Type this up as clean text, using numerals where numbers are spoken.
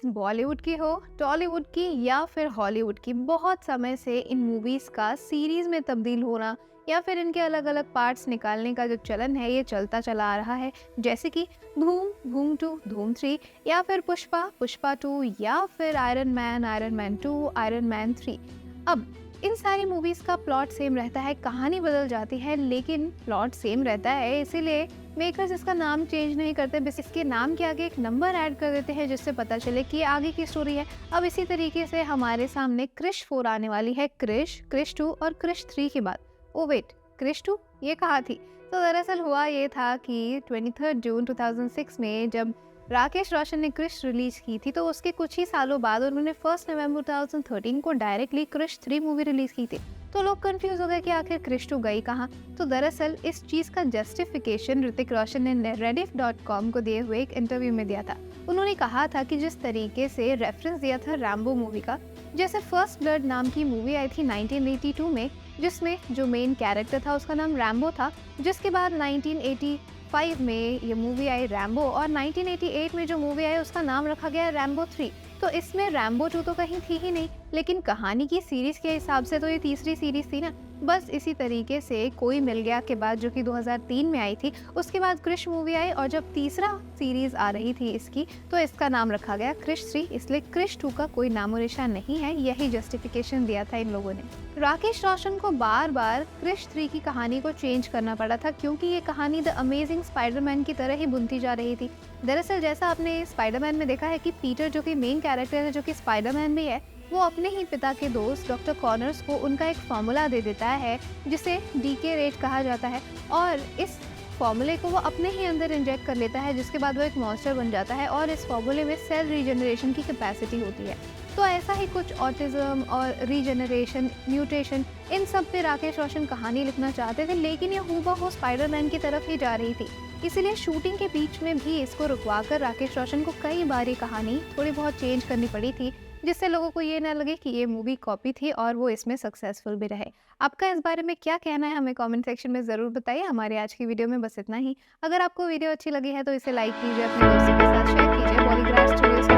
बॉलीवुड की हो, टॉलीवुड की या फिर हॉलीवुड की, बहुत समय से इन मूवीज़ का सीरीज़ में तब्दील होना या फिर इनके अलग अलग पार्ट्स निकालने का जो चलन है ये चलता चला आ रहा है। जैसे कि धूम, धूम 2, धूम 3 या फिर पुष्पा, पुष्पा 2 या फिर आयरन मैन 2, आयरन मैन 3। अब इन सारी मूवीज़ का प्लॉट सेम रहता है, कहानी बदल जाती है लेकिन प्लॉट सेम रहता है, इसीलिए मेकर्स इसका नाम चेंज नहीं करते, बस इसके नाम के आगे एक नंबर ऐड कर देते हैं जिससे पता चले कि ये आगे की स्टोरी है। अब इसी तरीके से हमारे सामने क्रिश 4 आने वाली है। क्रिश 2 और क्रिश 3 के बाद ओ वेट, क्रिश 2 ये कहाँ थी? तो दरअसल हुआ ये था कि 23 जून 2006 में जब राकेश रोशन ने क्रिश रिलीज की थी तो उसके कुछ ही सालों बाद उन्होंने 1 नवंबर 2013 को डायरेक्टली क्रिश 3 मूवी रिलीज की थी। तो लोग कंफ्यूज हो गए कि आखिर क्रिश 2 गई कहाँ। तो दरअसल इस चीज का जस्टिफिकेशन ऋतिक रोशन ने rediff.com को दिए हुए एक इंटरव्यू में दिया था। उन्होंने कहा था कि जिस तरीके से रेफरेंस दिया था रैम्बो मूवी का, जैसे फर्स्ट ब्लड नाम की मूवी आई थी 1982 में, जिसमें जो मेन कैरेक्टर था उसका नाम रैम्बो था, जिसके बाद 1985 में ये मूवी आई रैम्बो, और 1988 में जो मूवी आई उसका नाम रखा गया रैम्बो 3। तो इसमें रैम्बो 2 तो कहीं थी ही नहीं, लेकिन कहानी की सीरीज के हिसाब से तो ये तीसरी सीरीज थी ना। बस इसी तरीके से कोई मिल गया के बाद जो कि 2003 में आई थी, उसके बाद क्रिश मूवी आई और जब तीसरा सीरीज आ रही थी इसकी तो इसका नाम रखा गया क्रिश 3, इसलिए क्रिश 2 का कोई नामो निशान नहीं है। यही जस्टिफिकेशन दिया था इन लोगों ने। राकेश रोशन को बार बार क्रिश 3 की कहानी को चेंज करना पड़ा था क्योंकि ये कहानी द अमेजिंग स्पाइडरमैन की तरह ही बुनती जा रही थी। दरअसल जैसा आपने स्पाइडरमैन में देखा है कि पीटर जो कि मेन कैरेक्टर है, जो कि स्पाइडरमैन भी है, वो अपने ही पिता के दोस्त डॉक्टर कॉनर्स को उनका एक फॉर्मूला दे देता है जिसे डीके रेट कहा जाता है, और इस फॉर्मूले को वो अपने ही अंदर इंजेक्ट कर लेता है, जिसके बाद वो एक मॉन्स्टर बन जाता है और इस फॉर्मूले में सेल रीजनरेशन की कैपेसिटी होती है। तो ऐसा ही कुछ ऑटिज्म और रीजनरेशन, म्यूटेशन, इन सब पे राकेश रोशन कहानी लिखना चाहते थे, लेकिन ये हूबहू स्पाइडरमैन की तरफ ही जा रही थी। इसीलिए शूटिंग के बीच में भी इसको रुकवाकर राकेश रोशन को कई बार ये कहानी थोड़ी बहुत चेंज करनी पड़ी थी, जिससे लोगों को ये ना लगे कि ये मूवी कॉपी थी और वो इसमें सक्सेसफुल भी रहे। आपका इस बारे में क्या कहना है हमें कमेंट सेक्शन में ज़रूर बताइए। हमारे आज की वीडियो में बस इतना ही। अगर आपको वीडियो अच्छी लगी है तो इसे लाइक कीजिए, अपने दोस्तों के साथ शेयर कीजिए, बॉलीग्राफ स्टूडियोज के